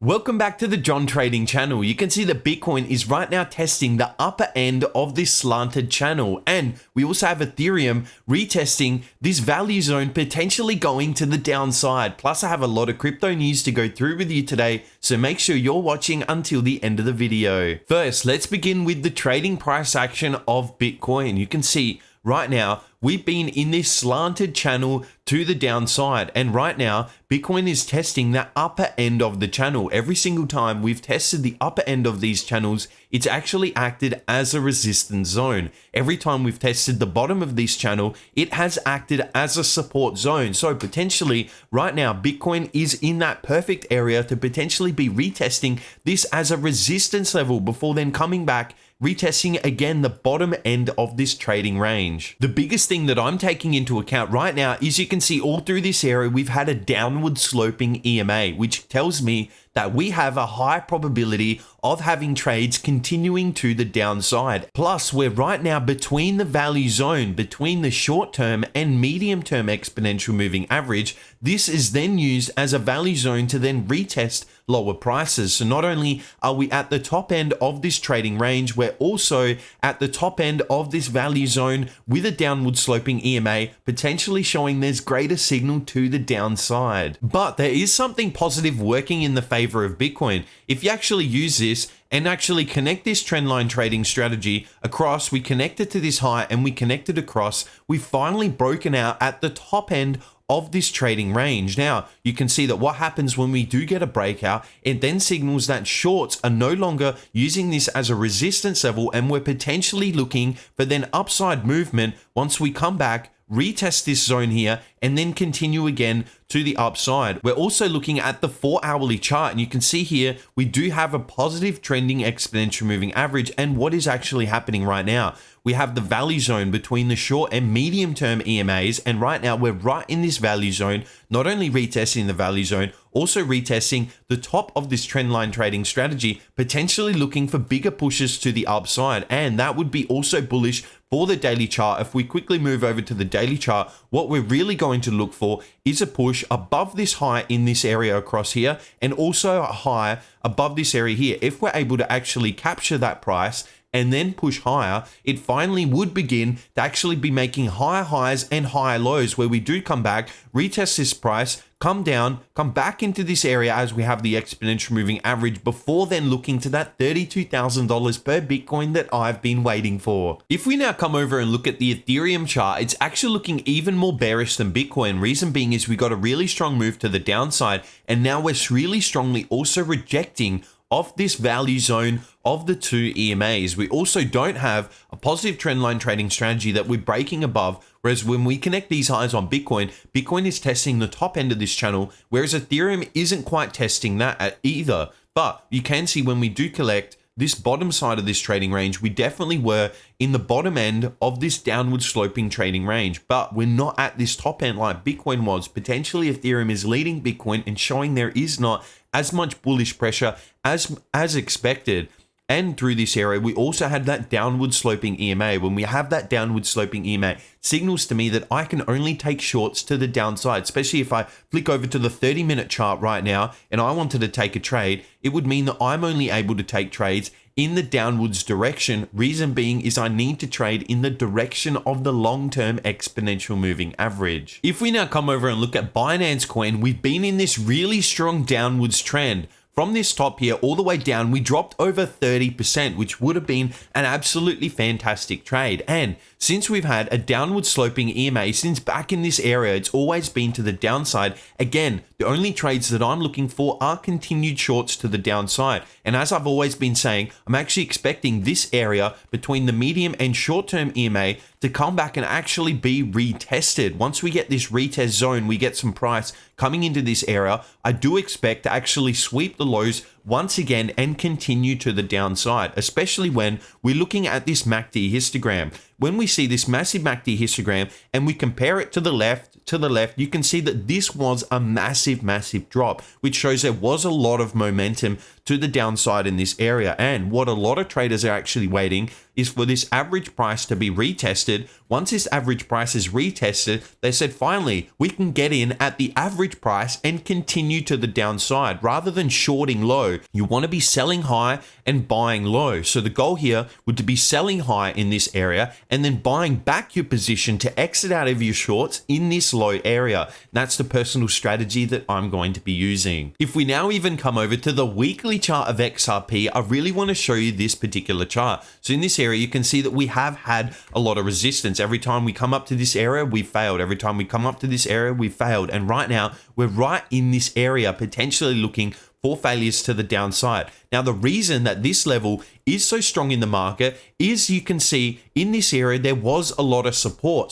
Welcome back to the John Trading channel. You can see that Bitcoin is right now testing the upper end of this slanted channel, and we also have Ethereum retesting this value zone, potentially going to the downside. Plus I have a lot of crypto news to go through with you today, so make sure you're watching until the end of the video. First, let's begin with the trading price action of Bitcoin. You can see right now we've been in this slanted channel to the downside, and right now Bitcoin is testing the upper end of the channel. Every single time we've tested the upper end of these channels, it's actually acted as a resistance zone. Every time we've tested the bottom of this channel, it has acted as a support zone. So potentially right now Bitcoin is in that perfect area to potentially be retesting this as a resistance level before then coming back, retesting again the bottom end of this trading range. The biggest thing that I'm taking into account right now is you can see all through this area we've had a downward sloping EMA, which tells me that we have a high probability of having trades continuing to the downside. Plus, we're right now between the value zone, between the short-term and medium-term exponential moving average. This is then used as a value zone to then retest lower prices. So not only are we at the top end of this trading range, we're also at the top end of this value zone with a downward sloping EMA, potentially showing there's greater signal to the downside. But there is something positive working in the favor of Bitcoin. If you actually use this and actually connect this trendline trading strategy across, we connect it to this high and we connect it across, we've finally broken out at the top end of this trading range. Now, you can see that what happens when we do get a breakout, it then signals that shorts are no longer using this as a resistance level, and we're potentially looking for then upside movement once we come back, retest this zone here, and then continue again to the upside. We're also looking at the 4-hourly chart, and you can see here we do have a positive trending exponential moving average. And what is actually happening right now? We have the value zone between the short and medium term EMAs, and right now we're right in this value zone, not only retesting the value zone, also retesting the top of this trendline trading strategy, potentially looking for bigger pushes to the upside. And that would be also bullish for the daily chart. If we quickly move over to the daily chart, what we're really going to look for is a push above this high in this area across here, and also a high above this area here. If we're able to actually capture that price and then push higher, it finally would begin to actually be making higher highs and higher lows, where we do come back, retest this price, come down, come back into this area as we have the exponential moving average, before then looking to that $32,000 per Bitcoin that I've been waiting for. If we now come over and look at the Ethereum chart, it's actually looking even more bearish than Bitcoin. Reason being is we got a really strong move to the downside, and now we're really strongly also rejecting of this value zone of the two EMAs. We also don't have a positive trendline trading strategy that we're breaking above, whereas when we connect these highs on Bitcoin, Bitcoin is testing the top end of this channel, whereas Ethereum isn't quite testing that either. But you can see when we do collect this bottom side of this trading range, we definitely were in the bottom end of this downward sloping trading range, but we're not at this top end like Bitcoin was. Potentially Ethereum is leading Bitcoin and showing there is not as much bullish pressure as expected. And through this area, we also had that downward sloping EMA. When we have that downward sloping EMA, signals to me that I can only take shorts to the downside, especially if I flick over to the 30-minute chart right now and I wanted to take a trade, it would mean that I'm only able to take trades in the downwards direction. Reason being is I need to trade in the direction of the long-term exponential moving average. If we now come over and look at Binance Coin, we've been in this really strong downwards trend. From this top here all the way down, we dropped over 30%, which would have been an absolutely fantastic trade. And since we've had a downward sloping EMA since back in this area, it's always been to the downside. Again, the only trades that I'm looking for are continued shorts to the downside. And as I've always been saying, I'm actually expecting this area between the medium and short-term EMA to come back and actually be retested. Once we get this retest zone, we get some price coming into this area, I do expect to actually sweep the lows once again and continue to the downside, especially when we're looking at this MACD histogram. When we see this massive MACD histogram and we compare it to the left, you can see that this was a massive drop, which shows there was a lot of momentum to the downside in this area. And what a lot of traders are actually waiting is for this average price to be retested. Once this average price is retested, they said, finally, we can get in at the average price and continue to the downside. Rather than shorting low, you want to be selling high and buying low. So the goal here would be selling high in this area and then buying back your position to exit out of your shorts in this low area. That's the personal strategy that I'm going to be using. If we now even come over to the weekly chart of XRP, I really want to show you this particular chart. So in this area, you can see that we have had a lot of resistance. Every time we come up to this area, we failed. Every time we come up to this area, we failed. And right now, we're right in this area, potentially looking for failures to the downside. Now, the reason that this level is so strong in the market is you can see in this area, there was a lot of support.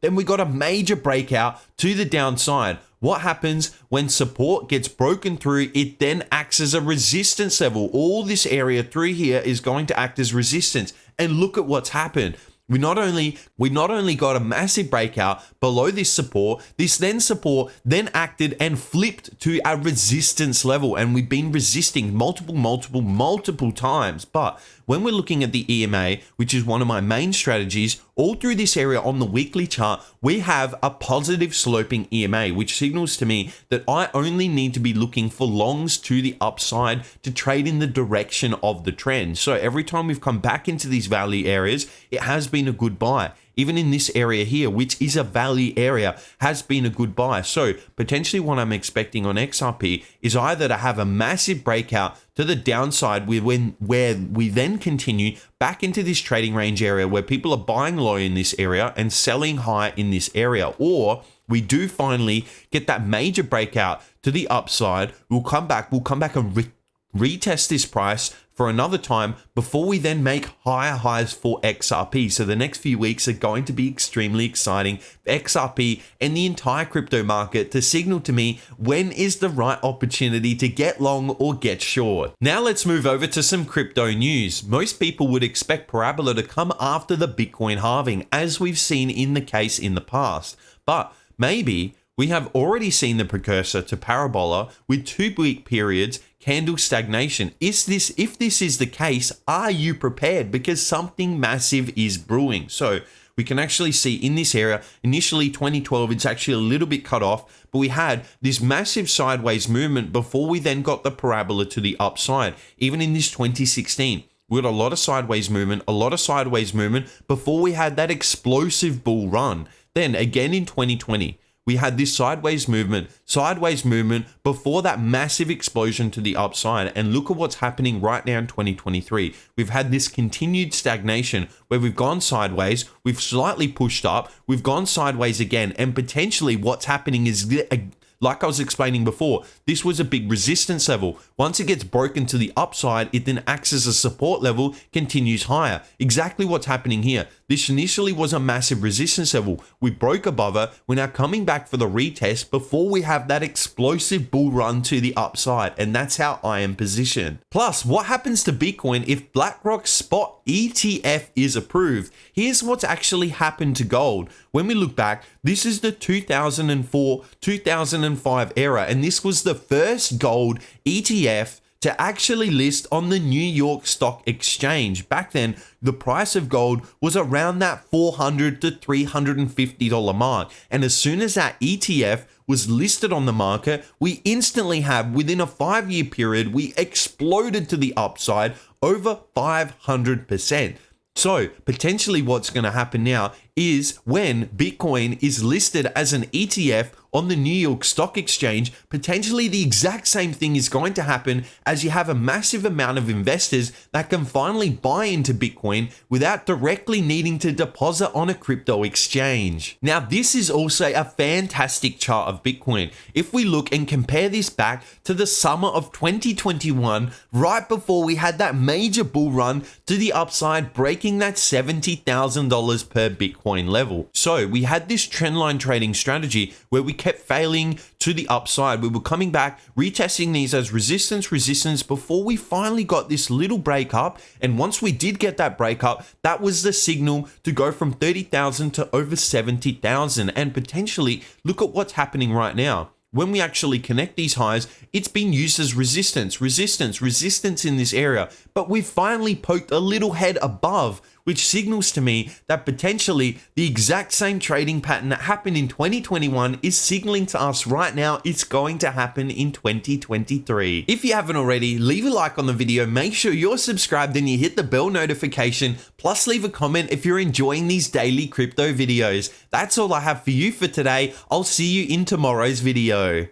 Then we got a major breakout to the downside. What happens when support gets broken through? It then acts as a resistance level. All this area through here is going to act as resistance. And look at what's happened. We not only got a massive breakout below this support then acted and flipped to a resistance level, and we've been resisting multiple times. But when we're looking at the EMA, which is one of my main strategies, all through this area on the weekly chart, we have a positive sloping EMA, which signals to me that I only need to be looking for longs to the upside to trade in the direction of the trend. So every time we've come back into these value areas, it has been a good buy. Even in this area here, which is a value area, has been a good buy. So potentially what I'm expecting on XRP is either to have a massive breakout to the downside where we then continue back into this trading range area where people are buying low in this area and selling high in this area, or we do finally get that major breakout to the upside. We'll come back and retest this price for another time before we then make higher highs for XRP. So the next few weeks are going to be extremely exciting for XRP and the entire crypto market to signal to me when is the right opportunity to get long or get short. Now let's move over to some crypto news. Most people would expect parabola to come after the Bitcoin halving, as we've seen in the case in the past. But maybe we have already seen the precursor to parabola with 2 week periods, candle stagnation. If this is the case, are you prepared? Because something massive is brewing. So we can actually see in this area, initially 2012, it's actually a little bit cut off, but we had this massive sideways movement before we then got the parabola to the upside. Even in this 2016, we had a lot of sideways movement before we had that explosive bull run. Then again in 2020, we had this sideways movement before that massive explosion to the upside. And look at what's happening right now in 2023. We've had this continued stagnation where we've gone sideways, we've slightly pushed up, we've gone sideways again. And potentially what's happening is, like I was explaining before, this was a big resistance level. Once it gets broken to the upside, it then acts as a support level, continues higher. Exactly what's happening here. This initially was a massive resistance level. We broke above it. We're now coming back for the retest before we have that explosive bull run to the upside. And that's how I am positioned. Plus, what happens to Bitcoin if BlackRock's spot ETF is approved? Here's what's actually happened to gold. When we look back, this is the 2004-2005 era, and this was the first gold ETF to actually list on the New York Stock Exchange. Back then, the price of gold was around that $400 to $350 mark. And as soon as that ETF was listed on the market, we instantly have, within a 5-year period, we exploded to the upside over 500%. So potentially what's going to happen now is when Bitcoin is listed as an ETF on the New York Stock Exchange, potentially the exact same thing is going to happen as you have a massive amount of investors that can finally buy into Bitcoin without directly needing to deposit on a crypto exchange. Now, this is also a fantastic chart of Bitcoin. If we look and compare this back to the summer of 2021, right before we had that major bull run to the upside, breaking that $70,000 per Bitcoin Bitcoin level. So we had this trendline trading strategy where we kept failing to the upside. We were coming back, retesting these as resistance before we finally got this little break up. And once we did get that break up, that was the signal to go from 30,000 to over 70,000. And potentially look at what's happening right now. When we actually connect these highs, it's been used as resistance in this area. But we've finally poked a little head above, which signals to me that potentially the exact same trading pattern that happened in 2021 is signaling to us right now it's going to happen in 2023. If you haven't already, leave a like on the video, make sure you're subscribed and you hit the bell notification, plus leave a comment if you're enjoying these daily crypto videos. That's all I have for you for today. I'll see you in tomorrow's video.